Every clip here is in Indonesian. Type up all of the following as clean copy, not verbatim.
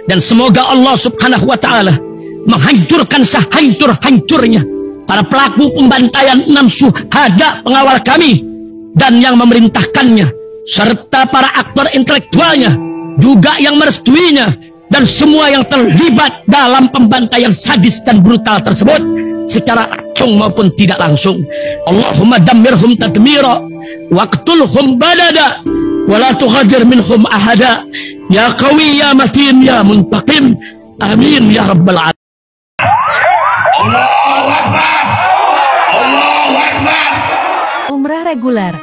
Dan semoga Allah subhanahu wa ta'ala menghancurkan sehancur-hancurnya para pelaku pembantaian 6 syuhada pengawal kami dan yang memerintahkannya, serta para aktor intelektualnya juga yang merestuinya, dan semua yang terlibat dalam pembantaian sadis dan brutal tersebut secara langsung maupun tidak langsung. Allahumma dammirhum tadmira waqtulhum badada wala tughadir minhum ahada ya qawi ya matin ya muntaqim amin ya rabbal alamin. Allahu Akbar, Allahu Akbar. Umrah reguler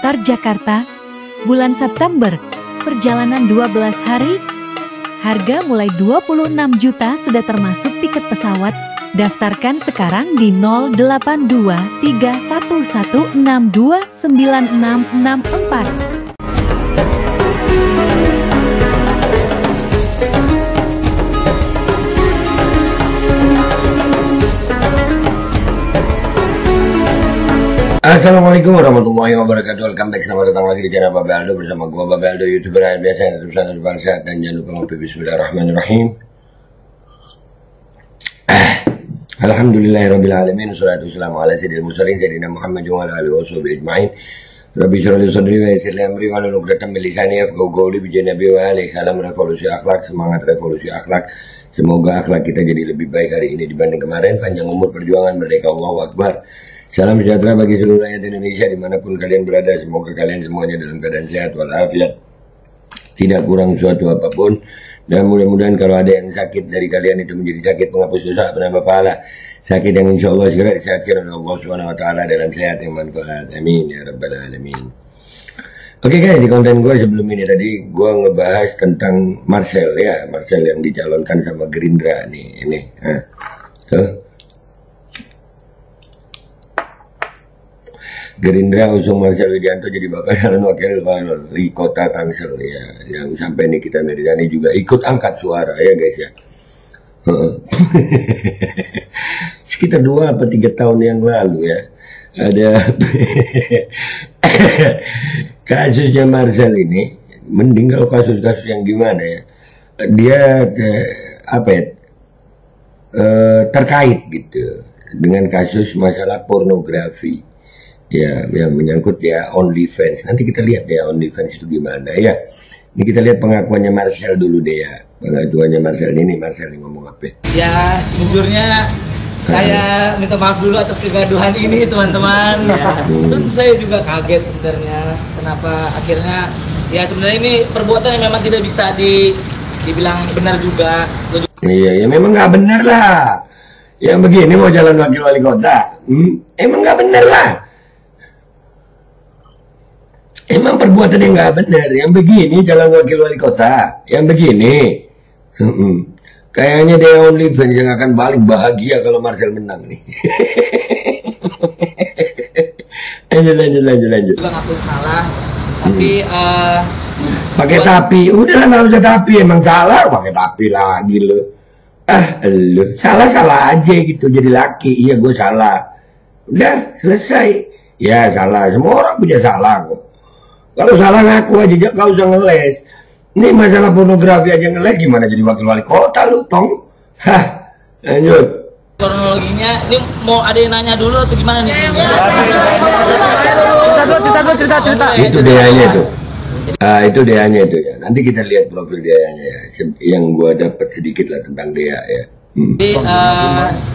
Tar Jakarta bulan September, perjalanan 12 hari, harga mulai 26 juta sudah termasuk tiket pesawat. Daftarkan sekarang di 082311629664. Assalamualaikum warahmatullahi wabarakatuh. Welcome back, selamat datang lagi di channel Babe Aldo bersama gua Babe Aldo, YouTuber yang biasa yang terus sana depan sehat, dan jangan lupa ngopi. Bismillahirrahmanirrahim. Alhamdulillahirabbil alamin, wassalatu wassalamu ala sayyidil mursalin sayyidina Muhammad wa ala alihi washabihi ajmain. Rabbi shrah li sadri wa yassir li amri wahlul 'uqdatam min lisani yafqahu qawli. Bi Nabi wa alaihi salam. Revolusi akhlak, semangat revolusi akhlak. Semoga akhlak kita jadi lebih baik hari ini dibanding kemarin. Panjang umur perjuangan, merdeka, Allahu Akbar. Salam sejahtera bagi seluruh rakyat Indonesia dimanapun kalian berada. Semoga kalian semuanya dalam keadaan sehat walafiat, tidak kurang suatu apapun. Dan mudah-mudahan kalau ada yang sakit dari kalian itu menjadi sakit penghapus dosa, penambah pahala, sakit yang insya Allah segera disehatkan oleh Allah Subhanahu Wa Taala dalam sehat yang manfaat. Amin ya rabbal alamin. Oke guys, di konten gue sebelum ini tadi gue ngebahas tentang Marcel ya, Marcel yang dicalonkan sama Gerindra nih, ini. Gerindra usung Marcel Widianto jadi bakal calon wakil wali kota Tangsel ya, yang sampai Nikita Mirzani juga ikut angkat suara ya guys ya. Sekitar 2 atau 3 tahun yang lalu ya, ada kasusnya Marcel ini. Mending kalau kasus-kasus yang gimana ya, dia terkait gitu dengan kasus masalah pornografi ya, yang menyangkut ya OnlyFans. Nanti kita lihat ya OnlyFans itu gimana ya. Ini kita lihat pengakuannya Marcel dulu deh ya. Pengakuannya Marcel ini ngomong apa? Ya, sejujurnya saya minta maaf dulu atas kegaduhan ini teman-teman. Ya. Dan saya juga kaget sebenarnya kenapa akhirnya ya, sebenarnya ini perbuatan yang memang tidak bisa dibilang benar juga. Iya, ya memang nggak benar lah. Yang begini mau jalan wakil wali kota, emang nggak benar lah. Emang perbuatan yang nggak benar, yang begini jalan wakil wali kota, yang begini. Kayaknya dia OnlyFans yang akan balik bahagia kalau Marcel menang nih. lanjut. Juga ngaku salah, tapi pakai tapi, udah nggak usah tapi, emang salah pakai tapi lagi lo. Lu salah aja gitu jadi laki. Iya gue salah, udah selesai. Ya salah, semua orang punya salah kok. Kalau salah ngaku aja, gak usah ngeles. Ini masalah pornografi aja ngeles, gimana jadi wakil wali kota lu, tong? Hah, lanjut. Kronologinya, ini mau ada yang nanya dulu atau gimana nih? Cerita. Itu DA-nya tuh. Itu DA-nya itu ya. Nanti kita lihat profil DA-nya ya. Yang gua dapat sedikit lah tentang DA ya. Jadi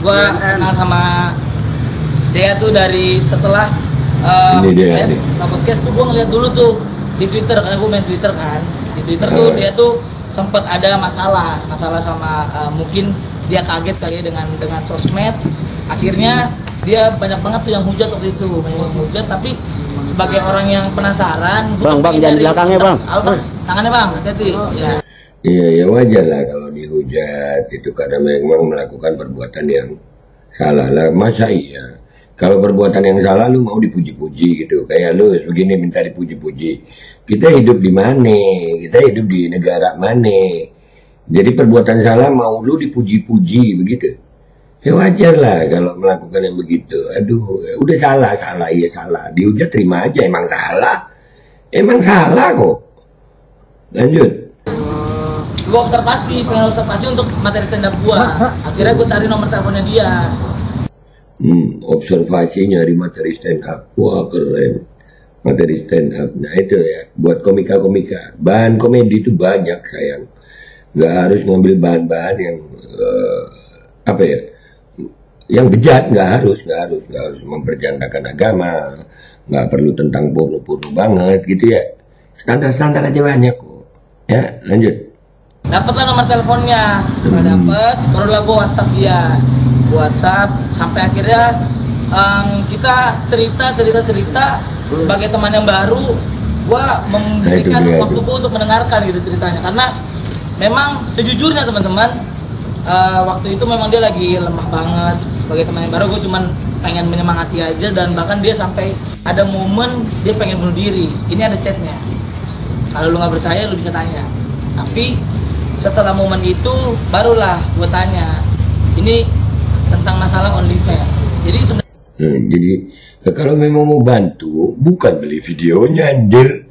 gua kenal sama DA tuh dari setelah ini dia nih. Podcast tuh gue ngeliat dulu tuh di Twitter, karena gue main Twitter kan. Di Twitter tuh dia tuh sempat ada masalah sama mungkin dia kaget kali ya dengan sosmed. Akhirnya dia banyak banget tuh yang hujat waktu itu, hujat. Tapi sebagai orang yang penasaran, bang jangan belakangnya bang. Tangannya bang, hati-hati. Ya. Iya wajar lah kalau dihujat itu karena memang melakukan perbuatan yang salah lah. Masa iya? Kalau perbuatan yang salah lu mau dipuji-puji gitu, kayak lu begini minta dipuji-puji. Kita hidup di mana? Kita hidup di negara mana? Jadi perbuatan salah mau lu dipuji-puji begitu. Ya wajar lah kalau melakukan yang begitu. Aduh, udah salah, iya salah. Dihujat terima aja, emang salah kok. Lanjut. gue pengen observasi untuk materi stand up gue. Akhirnya gue cari nomor teleponnya dia. Observasi nyari materi stand up, wah keren. Materi stand up, nah itu ya, buat komika-komika. Bahan komedi itu banyak sayang. Nggak harus ngambil bahan-bahan yang apa ya, yang bejat. Nggak harus memperjandakan agama, nggak perlu tentang porno banget gitu ya. Standar aja banyak kok. Ya lanjut. Dapatlah nomor teleponnya, setelah dapet, barulah gue WhatsApp dia. WhatsApp sampai akhirnya kita cerita sebagai teman yang baru, gue memberikan waktu gue untuk mendengarkan gitu ceritanya, karena memang sejujurnya teman-teman, waktu itu memang dia lagi lemah banget. Sebagai teman yang baru, gue cuman pengen menyemangati aja, dan bahkan dia sampai ada momen dia pengen bunuh diri. Ini ada chatnya, kalau lu nggak percaya lu bisa tanya. Tapi setelah momen itu barulah gue tanya, ini tentang masalah OnlyFans. Jadi sebenarnya kalau memang mau bantu, bukan beli videonya anjir.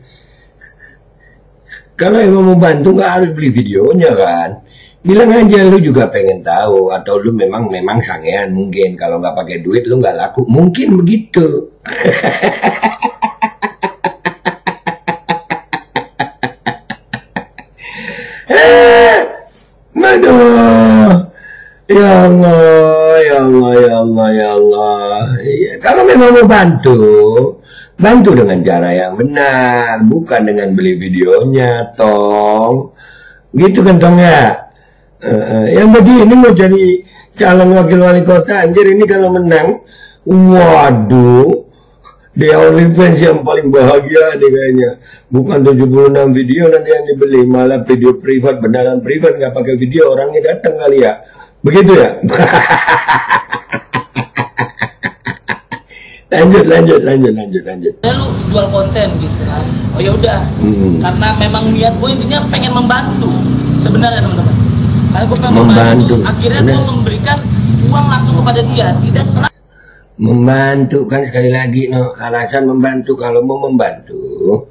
Kalau emang mau bantu nggak harus beli videonya kan. Bilang aja lu juga pengen tahu, atau lu memang sangean mungkin. Kalau nggak pakai duit lu nggak laku, mungkin begitu. Aduh. Ya Allah. Ya, kalau memang mau bantu dengan cara yang benar, bukan dengan beli videonya, tong. Gitu kan tong ya. Yang begini mau jadi calon wakil wali kota, anjir ini kalau menang, waduh, dia OnlyFans yang paling bahagia nih kayaknya. Bukan 76 video nanti yang dibeli, malah video privat, beneran privat, nggak pakai video, orangnya datang kali ya. Begitu ya. lanjut. lu jual konten gitu kan. Oh ya udah. Karena memang niat gue intinya pengen membantu sebenarnya teman-teman. Karena gue pengen membantu. Akhirnya gue memberikan uang langsung kepada dia. Tidak pernah membantu kan, sekali lagi alasan membantu. Kalau mau membantu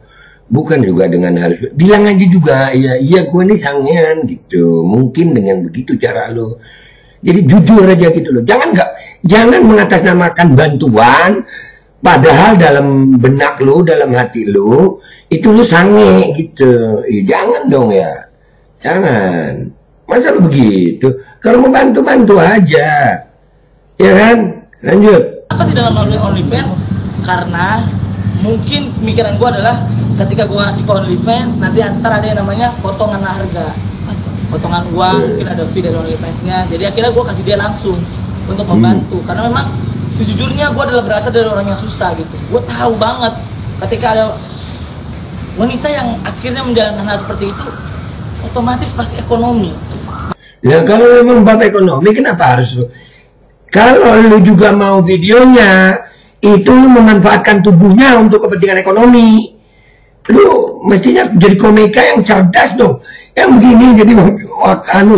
bukan juga dengan harus bilang aja juga iya gue nih sangean gitu. Mungkin dengan begitu cara lo. Jadi jujur aja gitu loh. Jangan mengatasnamakan bantuan, padahal dalam benak lu, dalam hati lu, itu lu sange gitu. Jangan dong ya. Jangan. Masa lu begitu? Kalau mau bantu aja. Ya kan? Lanjut. Apa di dalam OnlyFans? Karena mungkin pemikiran gue adalah ketika gue ngasih ke OnlyFans, nanti antar ada yang namanya potongan harga, potongan uang, mungkin ada fee dari OnlyFans-nya. Jadi akhirnya gue kasih dia langsung untuk membantu. Karena memang sejujurnya gue adalah berasal dari orang yang susah gitu. Gue tahu banget ketika ada wanita yang akhirnya menjalankan hal seperti itu, otomatis pasti ekonomi. Ya kalau memang bab ekonomi, kenapa harus lu? Kalau lu juga mau videonya, itu lu memanfaatkan tubuhnya untuk kepentingan ekonomi. Lu mestinya jadi komika yang cerdas dong. Yang begini jadi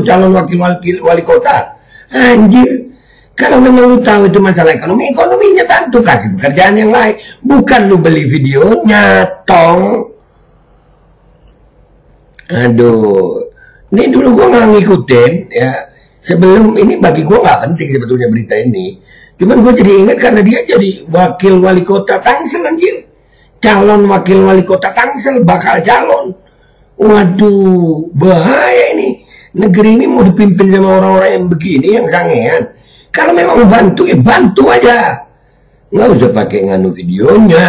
calon wakil wali kota. Anjir. Kalau memang lu tahu itu masalah ekonominya bantu, kasih pekerjaan yang lain. Bukan lu beli videonya, tong. Aduh. Ini dulu gua nggak ngikutin ya. Sebelum ini bagi gua nggak penting sebetulnya berita ini. Cuman gua jadi ingat karena dia jadi wakil wali kota Tangsel anjir. Calon wakil wali kota Tangsel, bakal calon. Waduh, bahaya ini. Negeri ini mau dipimpin sama orang-orang yang begini, yang sangean. Kalau memang mau bantu, ya bantu aja. Nggak usah pakai nganu videonya.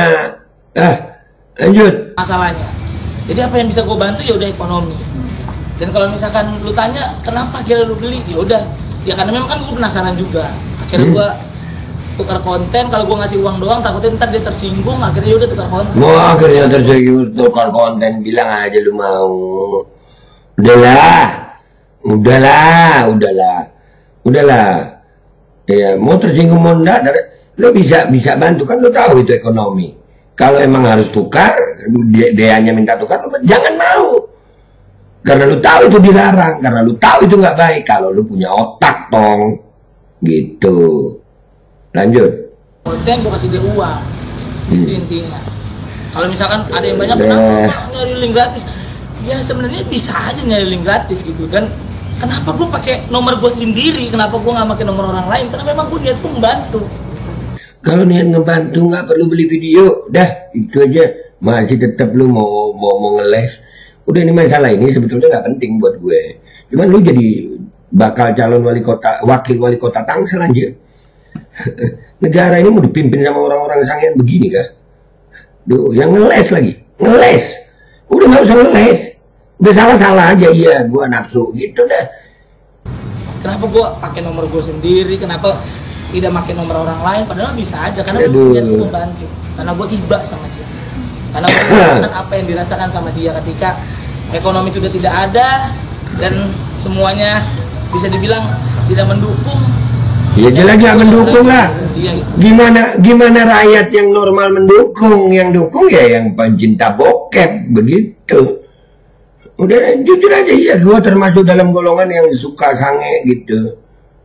Lanjut. Masalahnya. Jadi apa yang bisa gue bantu ya udah ekonomi. Dan kalau misalkan lu tanya kenapa akhirnya lu beli, ya udah. Ya karena memang kan gue penasaran juga. Akhirnya gue tukar konten. Kalau gue ngasih uang doang, takutnya ntar dia tersinggung. Akhirnya ya udah tukar konten. Wah, akhirnya tersinggung tukar konten. Bilang aja lu mau. Udahlah. Ya, mau tersinggung mau enggak, lo bisa bantu kan, lo tahu itu ekonomi. Kalau emang harus tukar, dia hanya minta tukar, lo jangan mau. Karena lo tahu itu dilarang, karena lo tahu itu nggak baik. Kalau lo punya otak, tong, gitu. Lanjut. Konten gue kasih dia uang, itu intinya. Kalau misalkan ada yang banyak, kenapa nyari link gratis? ya sebenarnya bisa aja nyari link gratis gitu. Dan kenapa gue pakai nomor gue sendiri, kenapa gue nggak pakai nomor orang lain, karena memang gue niat tuh membantu. Kalau niat ngebantu nggak perlu beli video, dah itu aja. Masih tetap lu mau ngeles. Udah, ini masalah ini sebetulnya nggak penting buat gue. Cuman lu jadi bakal calon wakil wali kota Tangsel anjir. Negara ini mau dipimpin sama orang-orang sangean begini kah? Duh, yang ngeles lagi, ngeles. Udah nggak usah ngeles. Udah salah aja, iya, gua nafsu gitu dah. Kenapa gue pakai nomor gue sendiri? Kenapa tidak pakai nomor orang lain? Padahal bisa aja, karena gue niat gue membantu. Karena gue iba sama dia. Karena gue merasakan apa yang dirasakan sama dia ketika ekonomi sudah tidak ada dan semuanya bisa dibilang tidak mendukung. Ya jelas nggak mendukung lah. Gimana rakyat yang normal mendukung? Yang dukung ya yang pencinta bokep begitu. Udah jujur aja, ya gue termasuk dalam golongan yang suka sange gitu.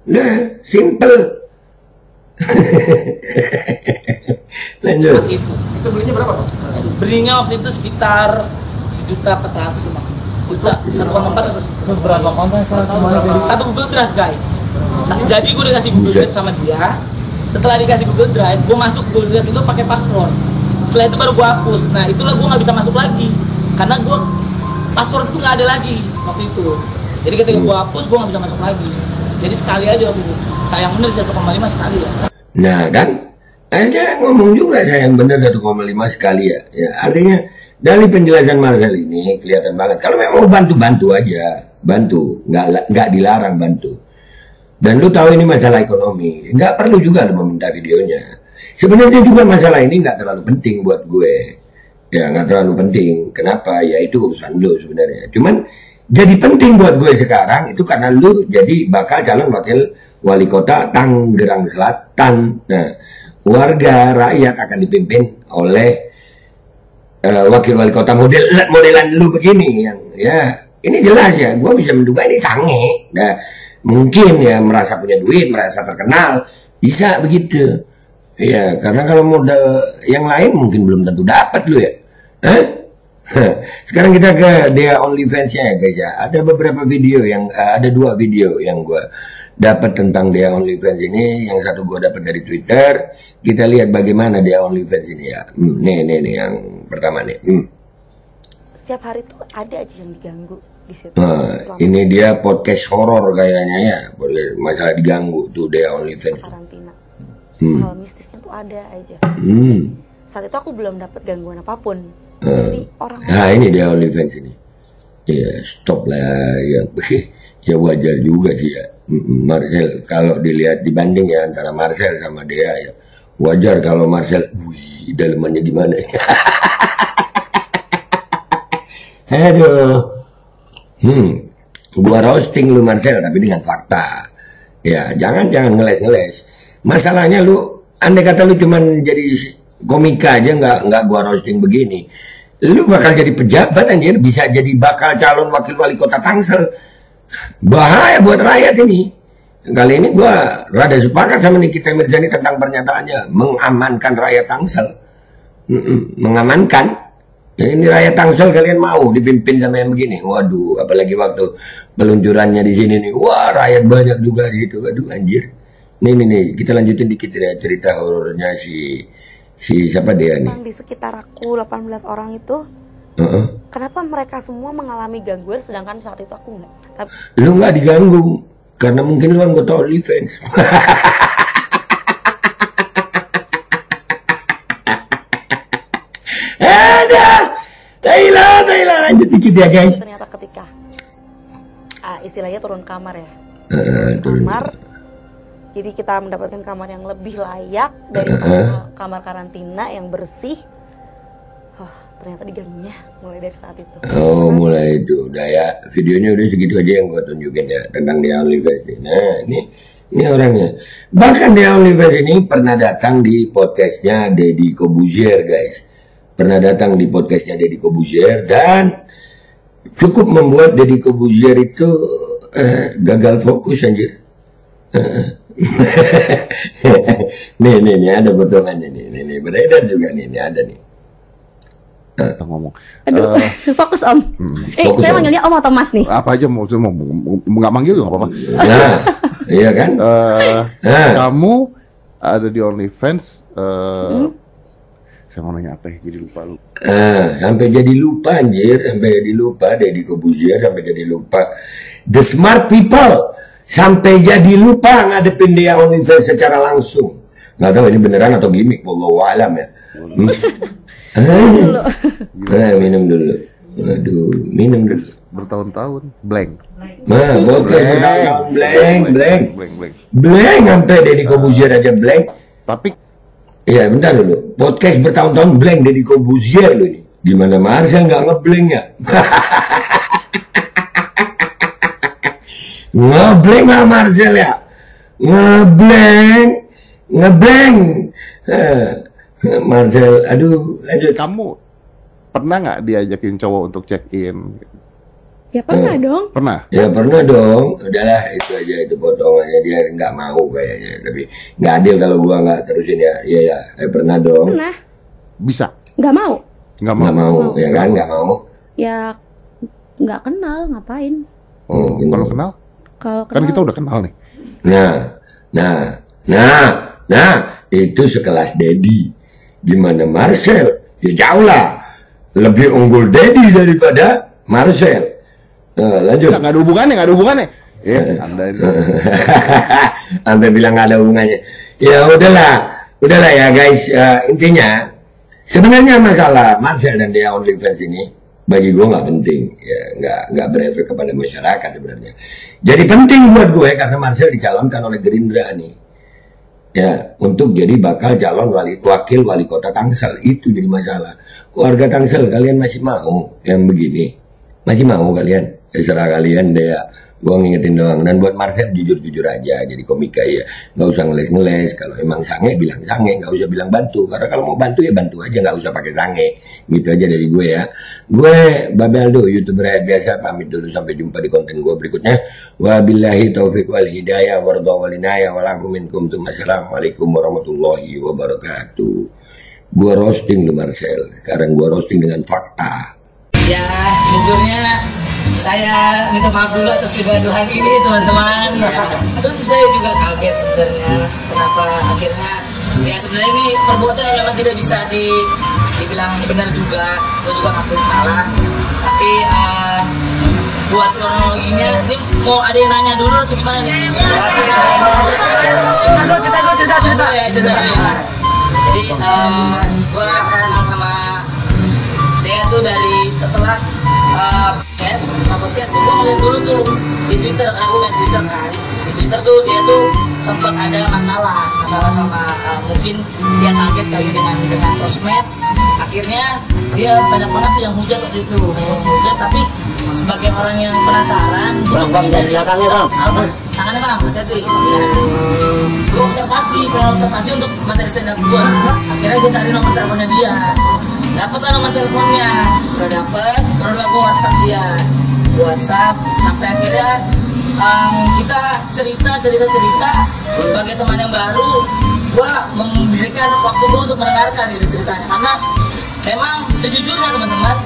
Nah, simple. Lanjut. Itu belinya berapa, Pak? Belinya waktu itu sekitar 1.400.000. 1,4 atau berapa konten? Satu Google Drive, guys. Jadi gue dikasih Google Drive sama dia. Setelah dikasih Google Drive, gue masuk Google Drive itu pakai password. Setelah itu baru gue hapus. Nah, itulah gue nggak bisa masuk lagi karena gue password itu nggak ada lagi waktu itu. Jadi ketika gue hapus, gue nggak bisa masuk lagi. Jadi sekali aja waktu itu. Sayang bener 1,5 sekali ya. Nah kan, akhirnya ngomong juga sayang bener 1,5 sekali ya. Ya artinya dari penjelasan Marcel ini kelihatan banget. Kalau memang mau bantu aja, bantu, nggak dilarang bantu. Dan lu tahu ini masalah ekonomi, nggak perlu juga lu meminta videonya. Sebenarnya juga masalah ini nggak terlalu penting buat gue. Ya nggak terlalu penting. Kenapa? Ya itu urusan lu sebenarnya. Cuman jadi penting buat gue sekarang itu karena lu jadi bakal calon wakil wali kota Tangerang Selatan. Nah, warga rakyat akan dipimpin oleh wakil wali kota modelan lu begini yang ya ini jelas ya. Gue bisa menduga ini sange. Nah, mungkin ya merasa punya duit, merasa terkenal, bisa begitu. Ya, karena kalau modal yang lain mungkin belum tentu dapat lu ya. Sekarang kita ke Dea OnlyFans-nya ya guys ya. Ada beberapa video yang ada 2 video yang gue dapat tentang Dea OnlyFans ini. Yang satu gue dapat dari Twitter. Kita lihat bagaimana Dea OnlyFans ini ya. Nih yang pertama nih. Setiap hari tuh ada aja yang diganggu di situ. Ini dia podcast horor kayaknya ya. Masalah diganggu tuh Dea OnlyFans. Karantina. Hal mistisnya tuh ada aja. Saat itu aku belum dapat gangguan apapun. Dari orang. Nah ini Dea OnlyFans ini. Ya stop lah ya. Ya wajar juga sih ya. Marcel kalau dilihat dibanding ya antara Marcel sama Dea ya. Wajar kalau Marcel, wih dalemannya gimana ya. Aduh. Gua roasting lu Marcel tapi dengan fakta. Ya jangan ngeles. Masalahnya lu andai kata lu cuman jadi komika aja nggak gua roasting begini, lu bakal jadi pejabat anjir, bisa jadi bakal calon wakil wali kota Tangsel. Bahaya buat rakyat ini. Kali ini gua rada sepakat sama Nikita Mirzani tentang pernyataannya mengamankan rakyat Tangsel. Mengamankan. Ini rakyat Tangsel kalian mau dipimpin sama yang begini? Waduh, apalagi waktu peluncurannya di sini nih. Wah, rakyat banyak juga di situ. Aduh anjir. Nih, kita lanjutin dikit ya cerita horornya si siapa dia nih? Di sekitar aku 18 orang itu, kenapa mereka semua mengalami gangguan sedangkan saat itu aku enggak? Lu nggak diganggu karena mungkin lu anggota OnlyFans. Thailand lanjut dikit ya guys. Ternyata ketika istilahnya turun kamar ya, kamar. Jadi kita mendapatkan kamar yang lebih layak dari kamar karantina yang bersih. Ternyata diganggunya mulai dari saat itu. Oh, mulai itu. Udah ya, videonya udah segitu aja yang gua tunjukin ya tentang Dea OnlyFans. Nah, ini orangnya. Bahkan Dea OnlyFans ini pernah datang di podcastnya Deddy Corbuzier, guys. Pernah datang di podcastnya Deddy Corbuzier dan cukup membuat Deddy Corbuzier itu gagal fokus anjir. nih ada potongannya nih beredar juga nih ada nih. kita ngomong. Aduh, fokus Om. Fokus, Saya Om. manggilnya Om atau Mas nih? Apa aja mau nggak manggil juga nggak apa-apa. Nah, iya kan? Kamu ada di OnlyFans. Saya mau nanya apa ya? Jadi lupa lu. Sampai jadi lupa anjir, sampai jadi lupa Deddy Corbuzier, sampai jadi lupa the smart people, sampai jadi lupa ngadepin dia OnlyFans secara langsung. Nggak tahu ini beneran atau gimmick, wallahu a'lam ya. Minum dulu. Aduh, minum dulu. Bertahun-tahun blank. Nah, bertahun-tahun blank, sampai Deddy Corbuzier aja blank. Tapi iya, bentar dulu. Podcast bertahun-tahun blank Deddy Corbuzier loh ini. Gimana Marcel nggak ngeblank ya? Ngeblank nggak Marcel ya? Ngeblank. Marcel, aduh, lanjut. kamu pernah nggak diajakin cowok untuk check in? Ya pernah dong. Pernah. Ya pernah dong. Udahlah itu aja, itu potongannya, dia nggak mau kayaknya. Tapi nggak adil kalau gua nggak terusin ya. Iya ya, pernah dong. Pernah. Bisa. Nggak mau. Nggak Nggak mau. mau, ya kan? Nggak mau. Ya nggak kenal, ngapain? Oh, kalau kenal? Kalau Kan kenal. kita udah kenal nih. Nah, itu sekelas Deddy. Gimana Marcel? Ya jauh lah. Lebih unggul Deddy daripada Marcel. Nah, lanjut. Nggak ada hubungannya. Anda ini. Anda bilang nggak ada hubungannya. Ya udahlah ya guys. Intinya sebenarnya masalah Marcel dan dia OnlyFans ini bagi gue nggak penting, ya nggak berefek kepada masyarakat sebenarnya. Jadi penting buat gue karena Marcel dicalonkan oleh Gerindra nih, ya untuk jadi bakal calon wakil wali kota Tangsel. Itu jadi masalah. Warga Tangsel, kalian masih mau yang begini? Masih mau kalian? Ya serah kalian deh ya. Gue ngingetin doang. Dan buat Marcel jujur aja jadi komika ya, nggak usah ngeles. Kalau emang sange bilang sange, nggak usah bilang bantu. Karena kalau mau bantu ya bantu aja, nggak usah pakai sange. Gitu aja dari gue ya. Gue Babeldo, YouTuber biasa, pamit dulu, sampai jumpa di konten gue berikutnya. Wabillahi taufiq wal hidayah warda wal inayah walakum minkum. Assalamualaikum warahmatullahi wabarakatuh. Gue roasting lu Marcel. Sekarang gue roasting dengan fakta. Ya, sejujurnya saya minta maaf dulu atas kegaduhan ini teman-teman. Tentu saya juga kaget sebenarnya kenapa akhirnya ya sebenarnya ini perbuatan yang memang tidak bisa dibilang benar juga. Gue juga ngakuin salah. Tapi buat kronologinya ini mau ada yang nanya dulu atau gimana nih? Jadi gue kenal sama dia tuh dari setelah podcast gue ngeliat dulu tuh di Twitter, karena gue main Twitter kan. Di Twitter tuh dia tuh sempat ada masalah sama mungkin dia kaget kali dengan sosmed. Akhirnya dia banyak banget tuh yang hujat waktu itu, tapi sebagai orang yang penasaran, dari belakangnya bang, tangannya bang, hati-hati. Ya. Gue observasi untuk materi stand up gue. Akhirnya gue cari nomor teleponnya dia. Dapat lah nomor teleponnya, udah dapet, barulah gue WhatsApp dia, sampai akhirnya kita cerita sebagai teman yang baru, gue memberikan waktu gue untuk mendengarkan itu ceritanya, karena memang sejujurnya teman-teman,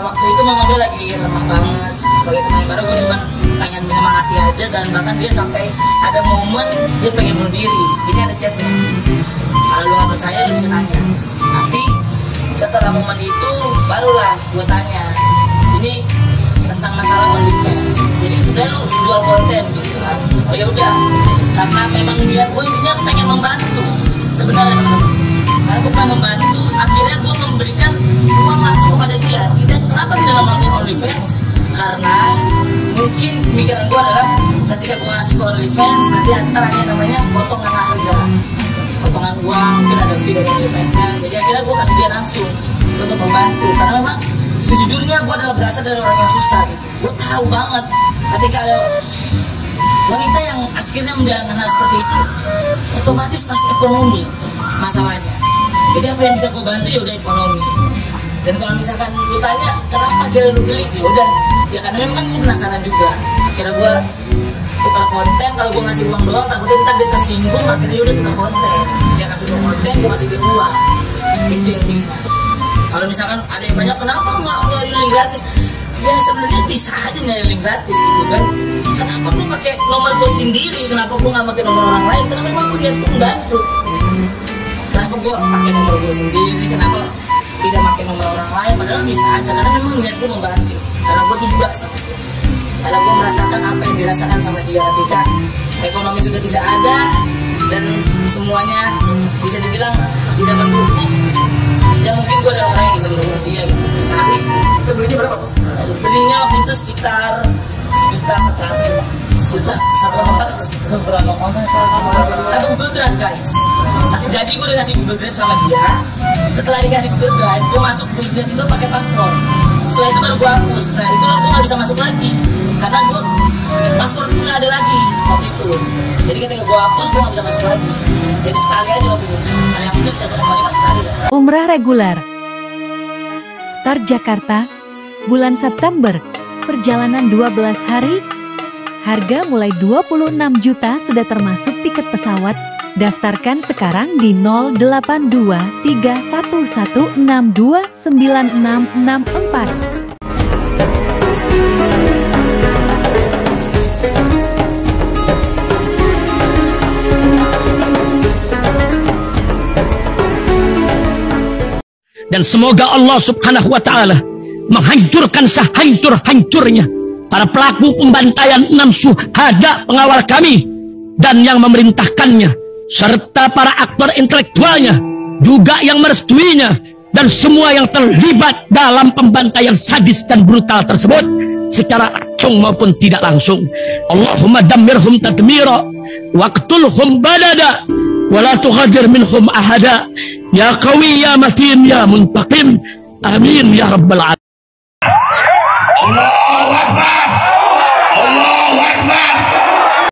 waktu itu memang dia lagi lemah banget. Sebagai teman yang baru, gue cuma pengen menyemangati aja, dan bahkan dia sampai ada momen dia pengen bunuh diri. Ini ada chatnya, kalau lu nggak percaya lu bisa nanya. Tapi setelah momen itu barulah gue tanya, ini tentang masalah OnlyFans. Jadi sebenarnya lu jual konten gitu kan? Oh ya udah, karena memang niat gue intinya pengen membantu sebenarnya teman-teman. Karena gue pengen membantu, akhirnya gue memberikan uang langsung kepada dia. Kenapa tidak ngomongin OnlyFans? Karena mungkin pemikiran gue adalah ketika gue ngasih ke OnlyFans, nanti antara ada namanya potongan harga, potongan uang, mungkin ada fee dari OnlyFans-nya. Jadi akhirnya gue kasih dia langsung untuk membantu, karena memang sejujurnya gue adalah berasal dari orang yang susah gitu. Gue tahu banget ketika ada wanita yang akhirnya menjalankan hal seperti itu, otomatis pasti ekonomi masalahnya. Jadi apa yang bisa gue bantu ya udah ekonomi. Dan kalau misalkan lu tanya kenapa akhirnya lu beli, ya udah, ya karena memang gue penasaran juga. Akhirnya gue tukar konten, kalau gue ngasih uang doang takutnya ntar dia tersinggung, akhirnya udah tukar konten. Dia kasih gue konten, gue kasih dia uang. Itu intinya. Kalau misalkan ada yang banyak, kenapa nggak nyari link gratis? Ya sebenarnya bisa aja nyari link gratis gitu kan. Kenapa gue pakai nomor gue sendiri? Kenapa gue nggak pakai nomor orang lain? Karena memang gue niat membantu. Kenapa gue pakai nomor gue sendiri? Kenapa tidak pakai nomor orang lain? Padahal bisa aja, karena memang niat gue membantu. Karena gue tidak sama dia. Karena gue merasakan apa yang dirasakan sama dia ketika ekonomi sudah tidak ada dan semuanya bisa dibilang tidak mendukung. Ya mungkin gue adalah orang yang bisa mendukung dia gitu. Saat itu. Itu belinya berapa, Pak? Belinya waktu itu sekitar 1.400.000. Satu Google Drive, guys. Jadi gue dikasih Google Drive sama dia. Setelah dikasih Google Drive, gue masuk Google Drive itu pakai password. Setelah itu baru gue hapus. Nah itulah gue nggak bisa masuk lagi karena gue password itu nggak ada lagi waktu itu. Jadi ketika gue hapus, gue nggak bisa masuk lagi. Jadi sekali aja waktu itu. Saya hapus 1,5 sekali. Umrah reguler Tar Jakarta, bulan September, perjalanan 12 hari, harga mulai 26 juta sudah termasuk tiket pesawat. Daftarkan sekarang di 082311629664. Dan semoga Allah subhanahu wa ta'ala menghancurkan sehancur-hancurnya para pelaku pembantaian 6 syuhada pengawal kami dan yang memerintahkannya, serta para aktor intelektualnya juga yang merestuinya, dan semua yang terlibat dalam pembantaian sadis dan brutal tersebut secara langsung maupun tidak langsung. Allahumma dammirhum tadmira waqtulhum badada wala tughadir minhum ahada ya qawi ya matin ya muntaqim amin ya rabbal alamin. Allahu Akbar.